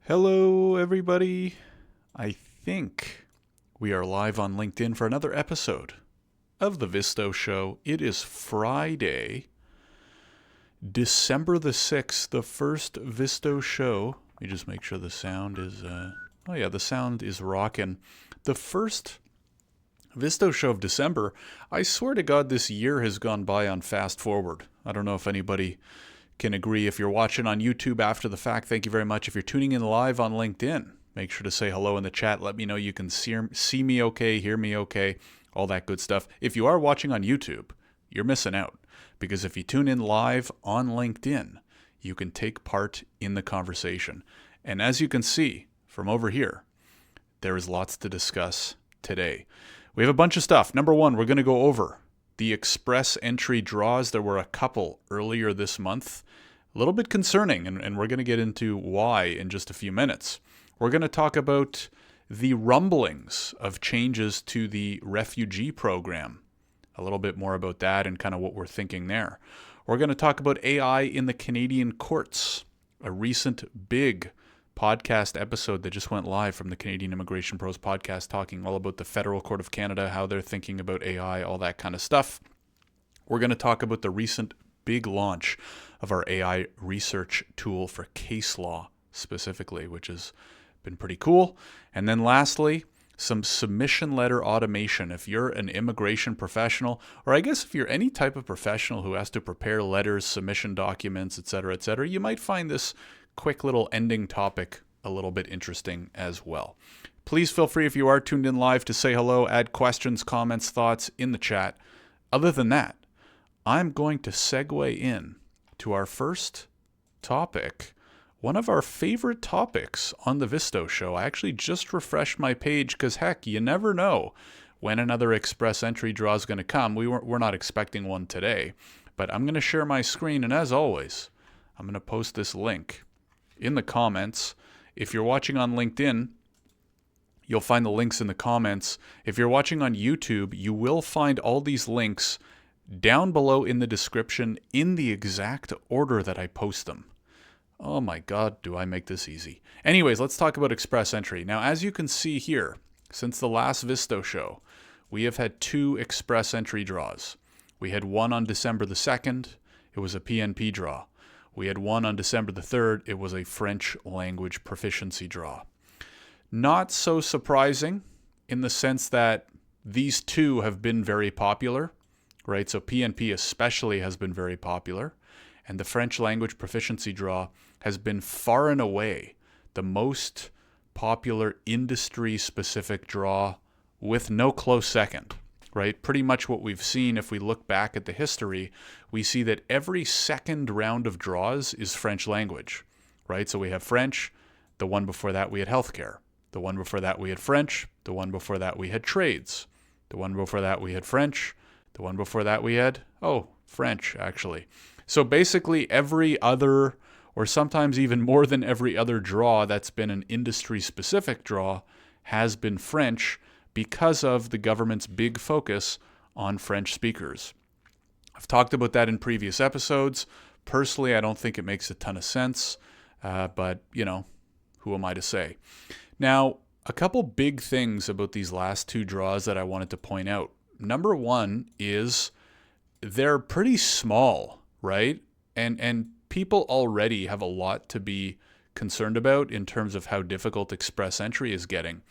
Hello, everybody. I think we are live on LinkedIn for another episode of the Visto Show. It is Friday, December the 6th, the first Visto Show. Let me just make sure the sound is, the sound is rocking. The first Visto Show of December. I swear to God, this year has gone by on fast forward. I don't know if anybody can agree. If you're watching on YouTube after the fact, thank you very much. If you're tuning in live on LinkedIn, make sure to say hello in the chat. Let me know you can see me okay, hear me okay, all that good stuff. If you are watching on YouTube, you're missing out, because if you tune in live on LinkedIn, you can take part in the conversation. And as you can see from over here, there is lots to discuss today. We have a bunch of stuff. Number one, we're going to go over the express entry draws. There were a couple earlier this month. A little bit concerning, and we're going to get into why in just a few minutes. We're going to talk about the rumblings of changes to the refugee program. A little bit more about that and kind of what we're thinking there. We're going to talk about AI in the Canadian courts, a recent big podcast episode that just went live from the Canadian Immigration Pros podcast, talking all about the Federal Court of Canada, how they're thinking about AI, all that kind of stuff. We're going to talk about the recent big launch of our AI research tool for case law specifically, which has been pretty cool. And then lastly, some submission letter automation. If you're an immigration professional, or I guess if you're any type of professional who has to prepare letters, submission documents, etc., you might find this quick little ending topic a little bit interesting as well. Please feel free, if you are tuned in live, to say hello, add questions, comments, thoughts in the chat. Other than that, I'm going to segue in to our first topic, one of our favorite topics on the Visto Show. I actually just refreshed my page because, heck, you never know when another express entry draw is going to come. We're not expecting one today, but I'm going to share my screen, and as always, I'm going to post this link in the comments. If you're watching on LinkedIn, you'll find the links in the comments. If you're watching on YouTube, you will find all these links down below in the description in the exact order that I post them. Oh my God, do I make this easy. Anyways, let's talk about express entry. Now, as you can see here, since the last Visto Show, we have had two express entry draws. We had one on December the 2nd. It was a PNP draw. We had one on December the 3rd. It was a French language proficiency draw. Not so surprising in the sense that these two have been very popular, right? So PNP especially has been very popular, and the French language proficiency draw has been far and away the most popular industry-specific draw, with no close second, right? Pretty much what we've seen, if we look back at the history, we see that every second round of draws is French language, right? So we have French, the one before that we had healthcare, the one before that we had French, the one before that we had trades, the one before that we had French, the one before that we had, French, actually. So basically every other, or sometimes even more than every other draw that's been an industry-specific draw, has been French because of the government's big focus on French speakers. I've talked about that in previous episodes. Personally, I don't think it makes a ton of sense, but, who am I to say? Now, a couple big things about these last two draws that I wanted to point out. Number one is they're pretty small, right? And people already have a lot to be concerned about in terms of how difficult express entry is getting.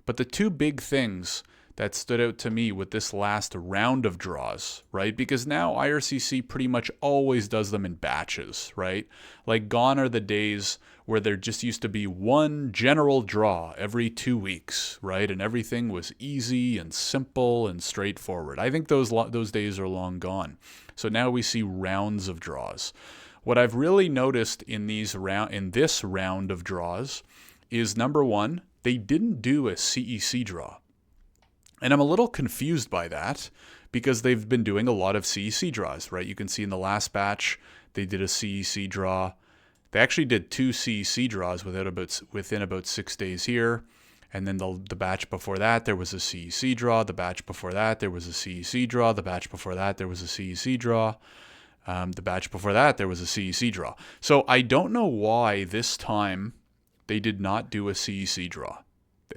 But the two big things that stood out to me with this last round of draws, right? Because now IRCC pretty much always does them in batches, right? Like, gone are the days where there just used to be one general draw every 2 weeks, right? And everything was easy and simple and straightforward. I think those days are long gone. So now we see rounds of draws. What I've really noticed in this round of draws is, number one, they didn't do a CEC draw. And I'm a little confused by that because they've been doing a lot of CEC draws, right? You can see in the last batch, they did a CEC draw. They actually did two CEC draws within about 6 days here. And then the batch before that, there was a CEC draw. The batch before that, there was a CEC draw. The batch before that, there was a CEC draw. The batch before that, there was a CEC draw. So I don't know why this time they did not do a CEC draw.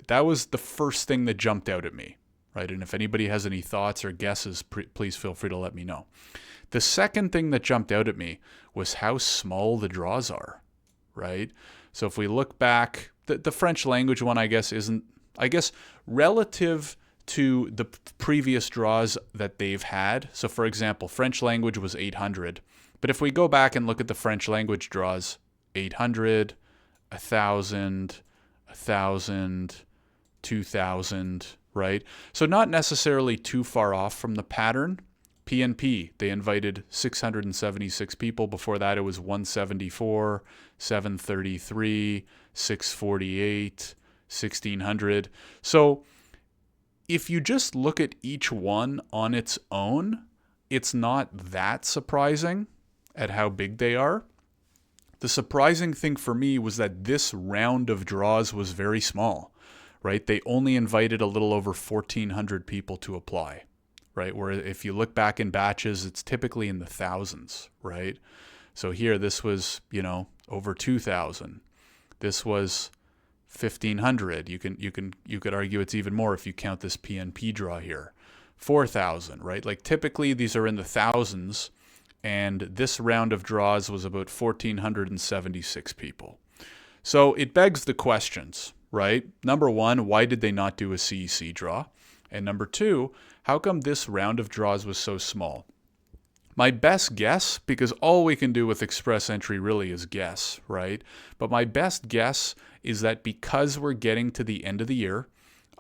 That was the first thing that jumped out at me, right? And if anybody has any thoughts or guesses, please feel free to let me know. The second thing that jumped out at me was how small the draws are, right? So if we look back, the French language one, I guess, relative to the previous draws that they've had. So for example, French language was 800. But if we go back and look at the French language draws, 800, 1,000, 1,000, 2,000, right? So not necessarily too far off from the pattern. PNP, they invited 676 people. Before that, it was 174, 733, 648, 1,600. So if you just look at each one on its own, it's not that surprising at how big they are. The surprising thing for me was that this round of draws was very small, right? They only invited a little over 1,400 people to apply, right? Where if you look back in batches, it's typically in the thousands, right? So here, this was, over 2,000. This was 1,500. You could argue it's even more if you count this PNP draw here. 4,000, right? Like typically these are in the thousands, and this round of draws was about 1,476 people. So it begs the questions, right? Number one, why did they not do a CEC draw? And number two, how come this round of draws was so small? My best guess, because all we can do with Express Entry really is guess, right? But my best guess is that because we're getting to the end of the year,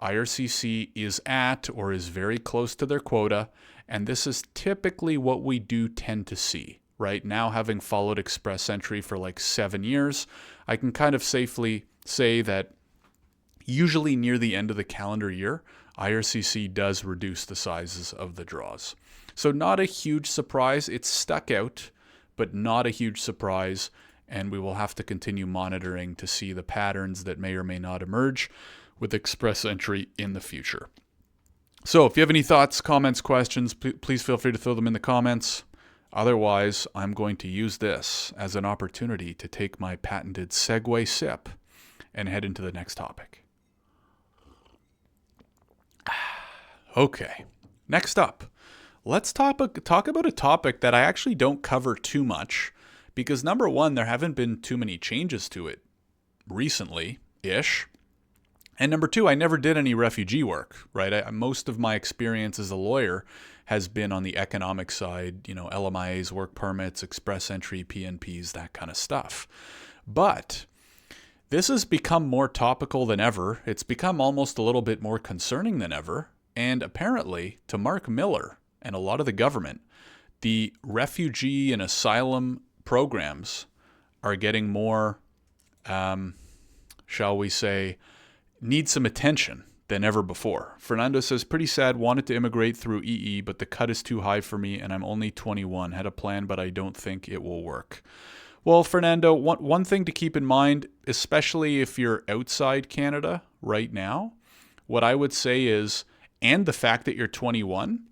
IRCC is at or is very close to their quota, and this is typically what we do tend to see, right? Now, having followed Express Entry for like 7 years, I can kind of safely say that usually near the end of the calendar year, IRCC does reduce the sizes of the draws. So not a huge surprise. It's stuck out, but not a huge surprise, and we will have to continue monitoring to see the patterns that may or may not emerge with Express Entry in the future. So if you have any thoughts, comments, questions, please feel free to throw them in the comments. Otherwise, I'm going to use this as an opportunity to take my patented Segway sip and head into the next topic. Okay, next up, let's talk about a topic that I actually don't cover too much because number one, there haven't been too many changes to it recently-ish. And number two, I never did any refugee work, right? Most of my experience as a lawyer has been on the economic side, LMIAs, work permits, Express Entry, PNPs, that kind of stuff. But this has become more topical than ever. It's become almost a little bit more concerning than ever. And apparently, to Mark Miller and a lot of the government, the refugee and asylum programs are getting more, shall we say, need some attention than ever before. Fernando says, pretty sad, wanted to immigrate through EE, but the cut is too high for me and I'm only 21. Had a plan, but I don't think it will work. Well, Fernando, one thing to keep in mind, especially if you're outside Canada right now, what I would say is, and the fact that you're 21,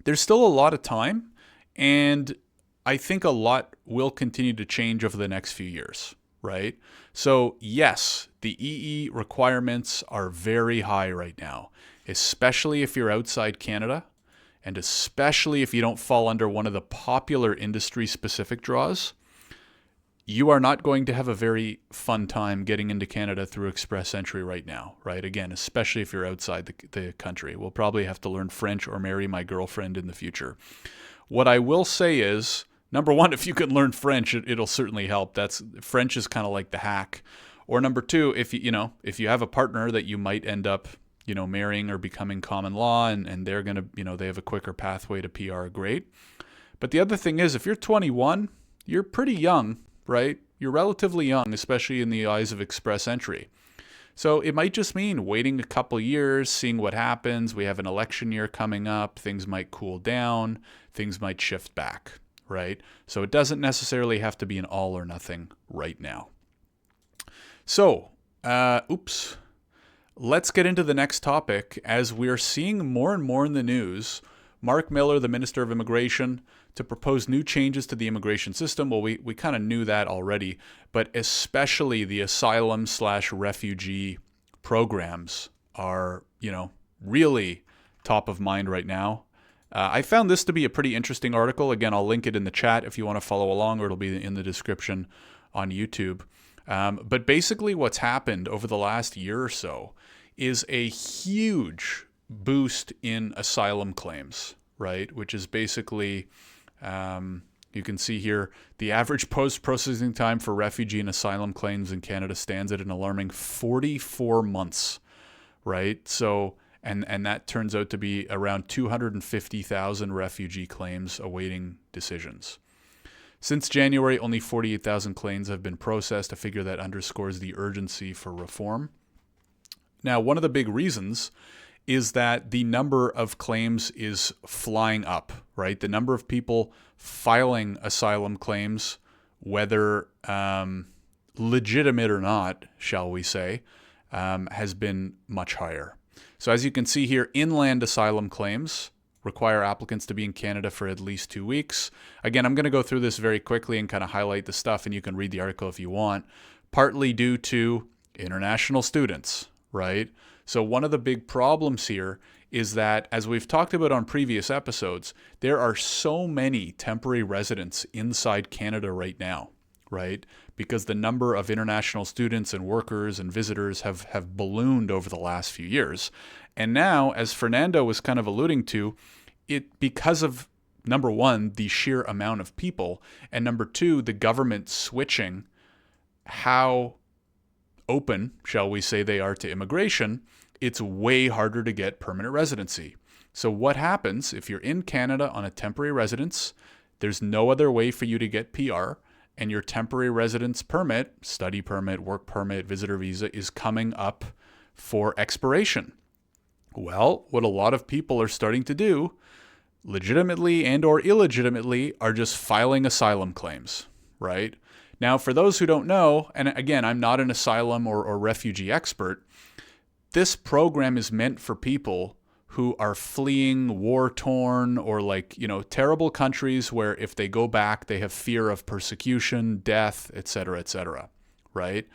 there's still a lot of time, and I think a lot will continue to change over the next few years, right? So yes, the EE requirements are very high right now, especially if you're outside Canada, and especially if you don't fall under one of the popular industry-specific draws. You are not going to have a very fun time getting into Canada through Express Entry right now, right? Again, especially if you're outside the country. We'll probably have to learn French or marry my girlfriend in the future. What I will say is, number one, if you can learn French, it'll certainly help. French is kind of like the hack. Or number two, if you have a partner that you might end up, marrying or becoming common law, and they're gonna, they have a quicker pathway to PR, great. But the other thing is, if you're 21, you're pretty young, right? You're relatively young, especially in the eyes of Express Entry. So it might just mean waiting a couple years, seeing what happens. We have an election year coming up. Things might cool down. Things might shift back, right? So it doesn't necessarily have to be an all or nothing right now. So, let's get into the next topic. As we're seeing more and more in the news, Mark Miller, the Minister of Immigration, to propose new changes to the immigration system. Well, we kind of knew that already, but especially the asylum/refugee programs are, really top of mind right now. I found this to be a pretty interesting article. Again, I'll link it in the chat if you want to follow along, or it'll be in the description on YouTube. But basically what's happened over the last year or so is a huge boost in asylum claims, right? Which is basically, you can see here, the average post-processing time for refugee and asylum claims in Canada stands at an alarming 44 months, right? So, and that turns out to be around 250,000 refugee claims awaiting decisions. Since January, only 48,000 claims have been processed, a figure that underscores the urgency for reform. Now, one of the big reasons is that the number of claims is flying up, right? The number of people filing asylum claims, whether legitimate or not, shall we say, has been much higher. So as you can see here, inland asylum claims require applicants to be in Canada for at least 2 weeks. Again, I'm going to go through this very quickly and kind of highlight the stuff, and you can read the article if you want. Partly due to international students, right? So one of the big problems here is that, as we've talked about on previous episodes, there are so many temporary residents inside Canada right now, right? Because the number of international students and workers and visitors have ballooned over the last few years. And now, as Fernando was kind of alluding to, because of, number one, the sheer amount of people, and number two, the government switching how open, shall we say, they are to immigration, it's way harder to get permanent residency. So what happens if you're in Canada on a temporary residence, there's no other way for you to get PR, and your temporary residence permit, study permit, work permit, visitor visa is coming up for expiration. Well, what a lot of people are starting to do, legitimately and or illegitimately, are just filing asylum claims, right? Now, for those who don't know, and again, I'm not an asylum or refugee expert, this program is meant for people who are fleeing war-torn or terrible countries where if they go back, they have fear of persecution, death, etc., right?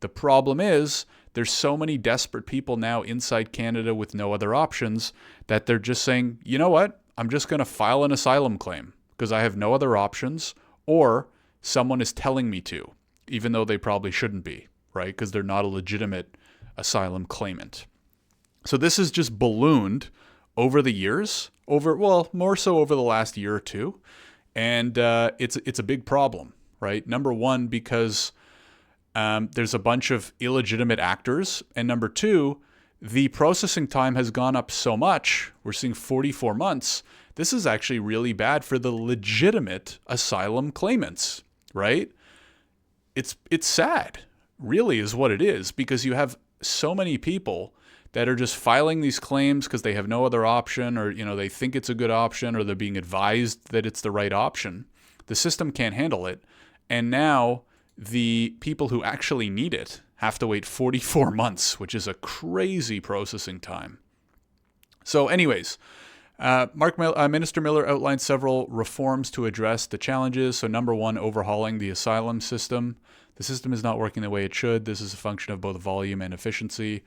The problem is there's so many desperate people now inside Canada with no other options that they're just saying, you know what? I'm just going to file an asylum claim because I have no other options, or someone is telling me to, even though they probably shouldn't be, right? Because they're not a legitimate asylum claimant. So this has just ballooned over the years, more so over the last year or two. And it's a big problem, right? Number one, because there's a bunch of illegitimate actors. And number two, the processing time has gone up so much. We're seeing 44 months. This is actually really bad for the legitimate asylum claimants, right? It's sad, really, is what it is, because you have so many people that are just filing these claims because they have no other option, or they think it's a good option, or they're being advised that it's the right option. The system can't handle it. And now the people who actually need it have to wait 44 months, which is a crazy processing time. So anyways, Minister Miller outlined several reforms to address the challenges. So number one, overhauling the asylum system. The system is not working the way it should. This is a function of both volume and efficiency.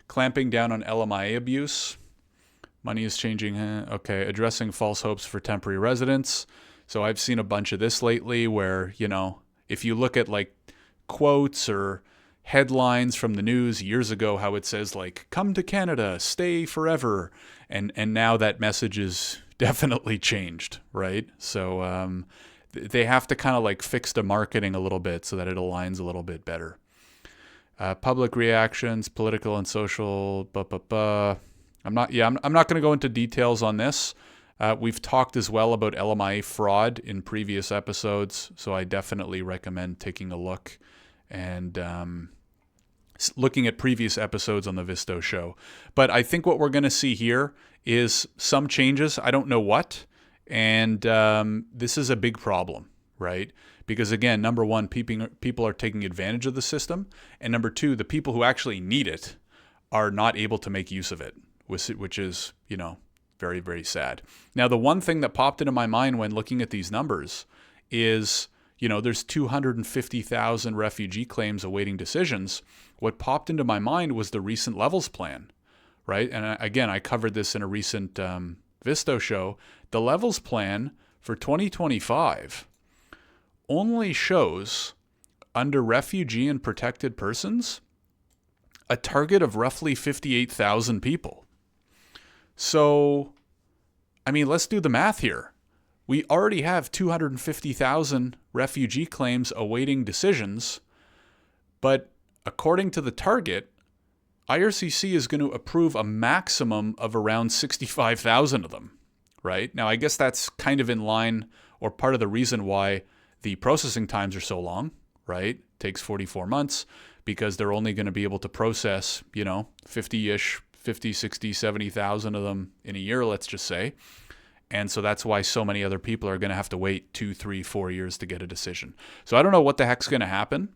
Clamping down on LMIA abuse. Money is changing. Okay, addressing false hopes for temporary residents. So I've seen a bunch of this lately where, if you look at quotes or headlines from the news years ago, how it says come to Canada, stay forever. And now that message is definitely changed, right? So they have to kind of fix the marketing a little bit so that it aligns a little bit better. Public reactions, political and social, I'm not going to go into details on this. We've talked as well about LMIA fraud in previous episodes, so I definitely recommend taking a look and looking at previous episodes on the Visto show. But I think what we're going to see here is some changes. I don't know what, and this is a big problem, right? Because again, number one, people are taking advantage of the system, and number two, the people who actually need it are not able to make use of it, which is, very, very sad. Now, the one thing that popped into my mind when looking at these numbers is, there's 250,000 refugee claims awaiting decisions. What popped into my mind was the recent levels plan, right? And again, I covered this in a recent Visto show. The levels plan for 2025 only shows, under refugee and protected persons, a target of roughly 58,000 people. So, let's do the math here. We already have 250,000 refugee claims awaiting decisions, but according to the target, IRCC is going to approve a maximum of around 65,000 of them, right? Now, I guess that's kind of in line, or part of the reason why the processing times are so long, right? It takes 44 months because they're only going to be able to process, 50-ish, 50, 60, 70,000 of them in a year, let's just say. And so that's why so many other people are going to have to wait 2, 3, 4 years to get a decision. So I don't know what the heck's going to happen.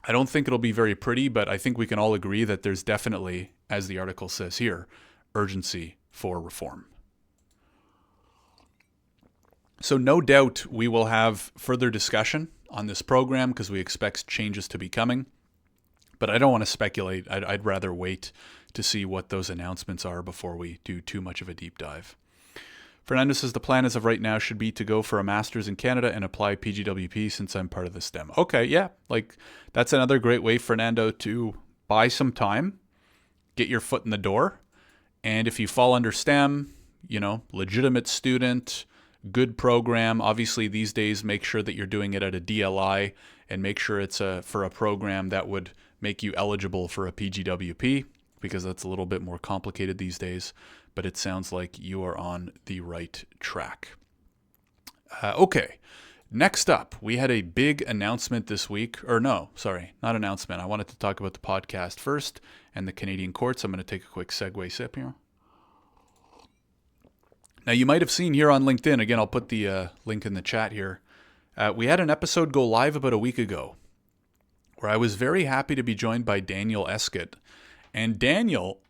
I don't think it'll be very pretty, but I think we can all agree that there's definitely, as the article says here, urgency for reform. So no doubt we will have further discussion on this program because we expect changes to be coming. But I don't want to speculate. I'd rather wait to see what those announcements are before we do too much of a deep dive. Fernando says the plan as of right now should be to go for a master's in Canada and apply PGWP since I'm part of the STEM. Okay, yeah, that's another great way, Fernando, to buy some time, get your foot in the door. And if you fall under STEM, legitimate student, good program. Obviously, these days, make sure that you're doing it at a DLI and make sure it's for a program that would make you eligible for a PGWP, because that's a little bit more complicated these days. But it sounds like you are on the right track. Okay, next up, we had a big announcement this week. Or no, sorry, not announcement. I wanted to talk about the podcast first and the Canadian courts. I'm going to take a quick segue sip here. Now, you might have seen here on LinkedIn, again, I'll put the link in the chat here. We had an episode go live about a week ago where I was very happy to be joined by Daniel Eskett. And Daniel,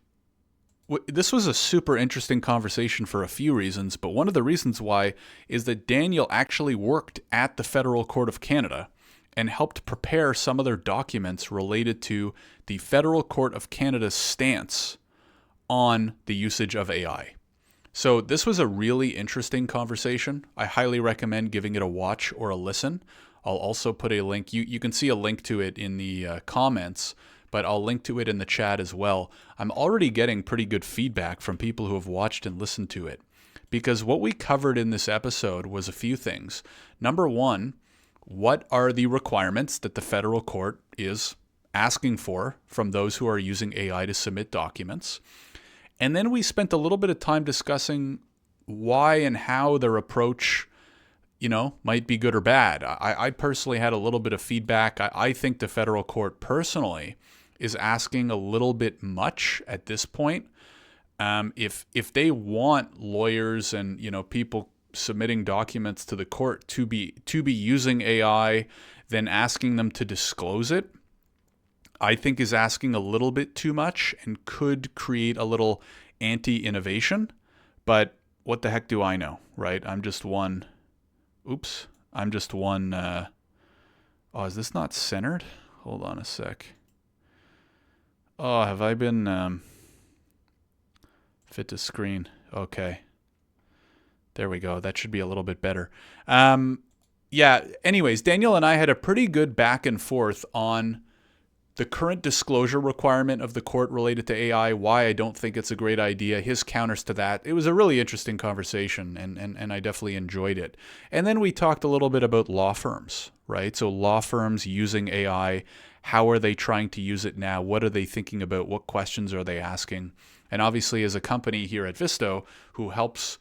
this was a super interesting conversation for a few reasons, but one of the reasons why is that Daniel actually worked at the Federal Court of Canada and helped prepare some of their documents related to the Federal Court of Canada's stance on the usage of AI. So this was a really interesting conversation. I highly recommend giving it a watch or a listen. I'll also put a link. You can see a link to it in the comments, but I'll link to it in the chat as well. I'm already getting pretty good feedback from people who have watched and listened to it, because what we covered in this episode was a few things. Number one, what are the requirements that the federal court is asking for from those who are using AI to submit documents? And then we spent a little bit of time discussing why and how their approach, might be good or bad. I personally had a little bit of feedback. I think the federal court personally is asking a little bit much at this point. If they want lawyers and people submitting documents to the court to be using AI, then asking them to disclose it, I think is asking a little bit too much and could create a little anti-innovation. But what the heck do I know, right? I'm just one. Is this not centered? Hold on a sec. Oh, have I been fit to screen? Okay. There we go. That should be a little bit better. Anyways, Daniel and I had a pretty good back and forth on the current disclosure requirement of the court related to AI, why I don't think it's a great idea, his counters to that. It was a really interesting conversation, and I definitely enjoyed it. And then we talked a little bit about law firms, right? So law firms using AI, how are they trying to use it now? What are they thinking about? What questions are they asking? And obviously, as a company here at Visto who helps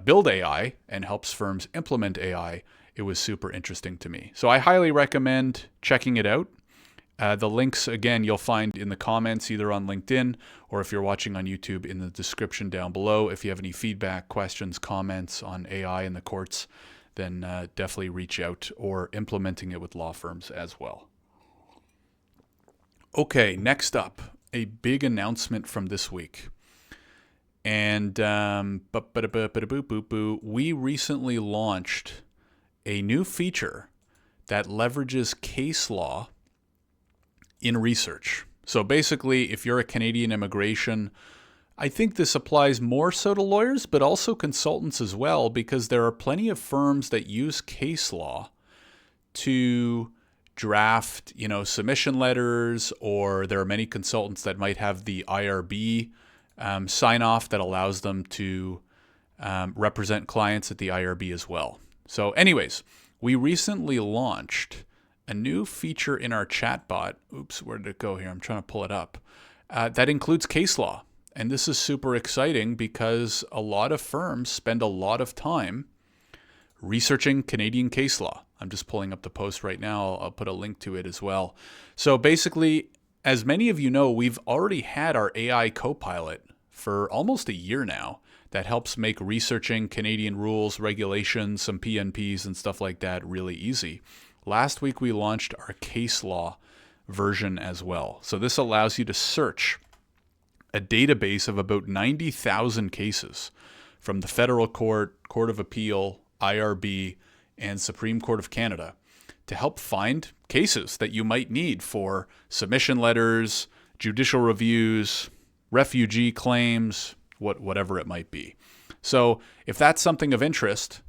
build AI and helps firms implement AI, it was super interesting to me. So I highly recommend checking it out. The links, again, you'll find in the comments, either on LinkedIn or if you're watching on YouTube, in the description down below. If you have any feedback, questions, comments on AI in the courts, then definitely reach out, or implementing it with law firms as well. Okay, next up, a big announcement from this week. And we recently launched a new feature that leverages case law in research. So basically, if you're a Canadian immigration, I think this applies more so to lawyers, but also consultants as well, because there are plenty of firms that use case law to draft, submission letters, or there are many consultants that might have the IRB sign off that allows them to represent clients at the IRB as well. So anyways, we recently launched a new feature in our chatbot. Oops, where did it go here? I'm trying to pull it up. That includes case law. And this is super exciting because a lot of firms spend a lot of time researching Canadian case law. I'm just pulling up the post right now. I'll put a link to it as well. So basically, as many of you know, we've already had our AI Copilot for almost a year now that helps make researching Canadian rules, regulations, some PNPs and stuff like that really easy. Last week, we launched our case law version as well. So this allows you to search a database of about 90,000 cases from the Federal Court, Court of Appeal, IRB, and Supreme Court of Canada to help find cases that you might need for submission letters, judicial reviews, refugee claims, whatever it might be. So if that's something of interest,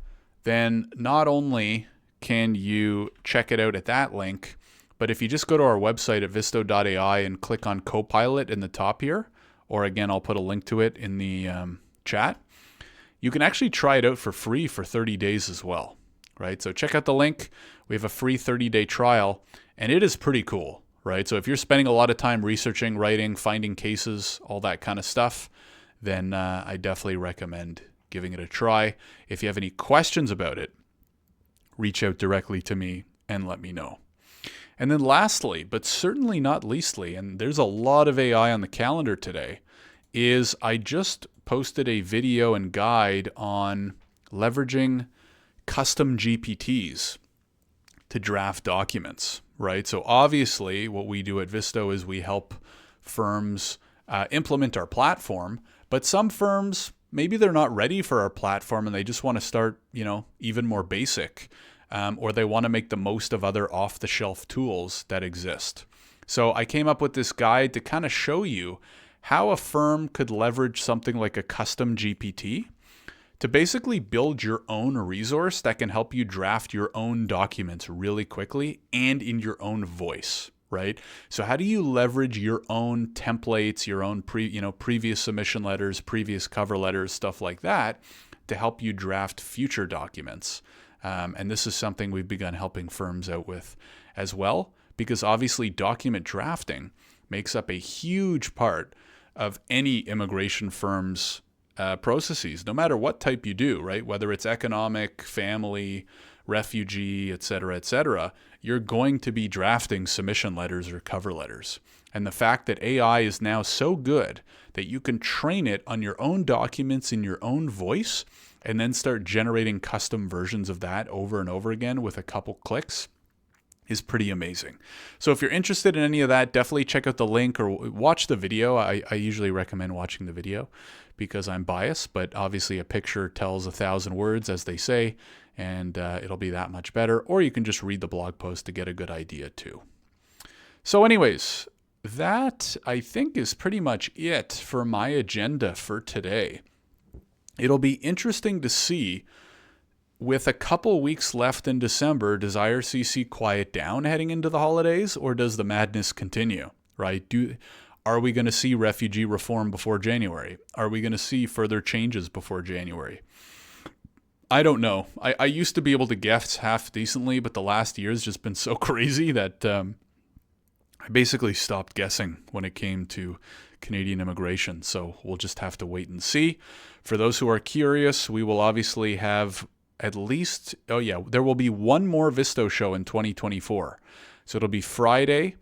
then not only can you check it out at that link, but if you just go to our website at Visto.ai and click on Copilot in the top here, or again, I'll put a link to it in the chat, you can actually try it out for free for 30 days as well, right? So check out the link. We have a free 30-day trial, and it is pretty cool, right? So if you're spending a lot of time researching, writing, finding cases, all that kind of stuff, then I definitely recommend giving it a try. If you have any questions about it, reach out directly to me and let me know. And then lastly, but certainly not leastly, and there's a lot of AI on the calendar today, is I just posted a video and guide on leveraging custom GPTs to draft documents, right? So obviously what we do at Visto is we help firms implement our platform, but some firms, maybe they're not ready for our platform and they just want to start, even more basic, or they want to make the most of other off-the-shelf tools that exist. So I came up with this guide to kind of show you how a firm could leverage something like a custom GPT to basically build your own resource that can help you draft your own documents really quickly and in your own voice, right? So how do you leverage your own templates, your own previous submission letters, previous cover letters, stuff like that to help you draft future documents? And this is something we've begun helping firms out with as well, because obviously document drafting makes up a huge part of any immigration firm's processes, no matter what type you do, right? Whether it's economic, family, refugee, et cetera, you're going to be drafting submission letters or cover letters. And the fact that AI is now so good that you can train it on your own documents in your own voice and then start generating custom versions of that over and over again with a couple clicks is pretty amazing. So if you're interested in any of that, definitely check out the link or watch the video. I usually recommend watching the video because I'm biased, but obviously a picture tells 1,000 words, as they say, and it'll be that much better. Or you can just read the blog post to get a good idea too. So anyways, that I think is pretty much it for my agenda for today. It'll be interesting to see, with a couple weeks left in December, does IRCC quiet down heading into the holidays, or does the madness continue, right? Are we going to see refugee reform before January? Are we going to see further changes before January? I don't know. I used to be able to guess half decently, but the last year has just been so crazy that I basically stopped guessing when it came to Canadian immigration. So we'll just have to wait and see. For those who are curious, we will obviously have at least, there will be one more Visto show in 2024. So it'll be Friday,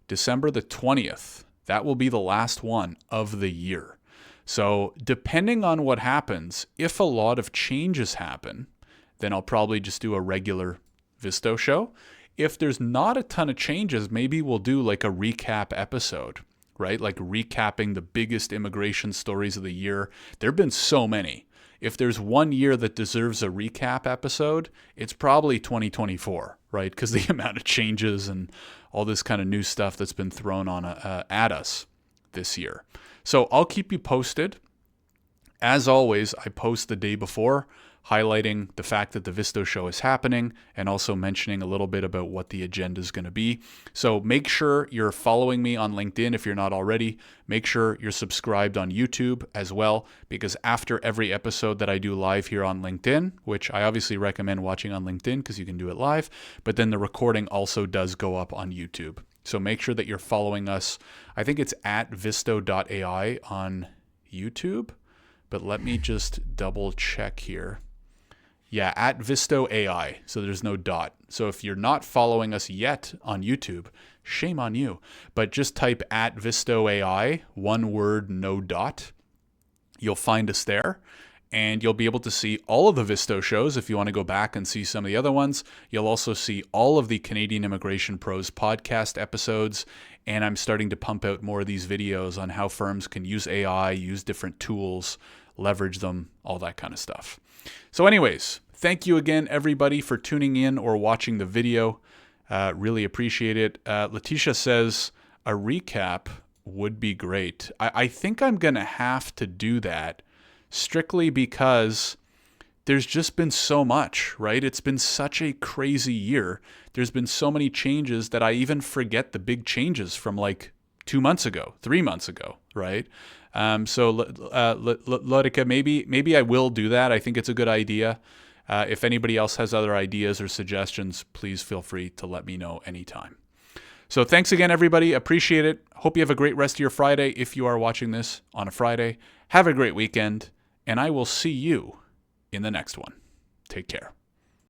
December the 20th. That will be the last one of the year. So depending on what happens, if a lot of changes happen, then I'll probably just do a regular Visto show. If there's not a ton of changes, maybe we'll do like a recap episode right? Like recapping the biggest immigration stories of the year. There have been so many. If there's one year that deserves a recap episode, it's probably 2024, right? Because the amount of changes and all this kind of new stuff that's been thrown on at us this year. So I'll keep you posted. As always, I post the day before, highlighting the fact that the Visto show is happening and also mentioning a little bit about what the agenda is going to be. So make sure you're following me on LinkedIn if you're not already. Make sure you're subscribed on YouTube as well, because after every episode that I do live here on LinkedIn, which I obviously recommend watching on LinkedIn because you can do it live, but then the recording also does go up on YouTube. So make sure that you're following us. I think it's at Visto.ai on YouTube, but let me just double check here. Yeah, at Visto.ai, so there's no dot. So if you're not following us yet on YouTube, shame on you. But just type at Visto.ai, one word, no dot. You'll find us there, and you'll be able to see all of the Visto shows if you want to go back and see some of the other ones. You'll also see all of the Canadian Immigration Pros podcast episodes, and I'm starting to pump out more of these videos on how firms can use AI, use different tools, leverage them, all that kind of stuff. So anyways, thank you again, everybody, for tuning in or watching the video. Really appreciate it. Letitia says a recap would be great. I think I'm going to have to do that strictly because there's just been so much, right? It's been such a crazy year. There's been so many changes that I even forget the big changes from like 2 months ago, 3 months ago, right? So Lodica, maybe I will do that. I think it's a good idea. If anybody else has other ideas or suggestions, please feel free to let me know anytime. So thanks again, everybody. Appreciate it. Hope you have a great rest of your Friday if you are watching this on a Friday. Have a great weekend, and I will see you in the next one. Take care.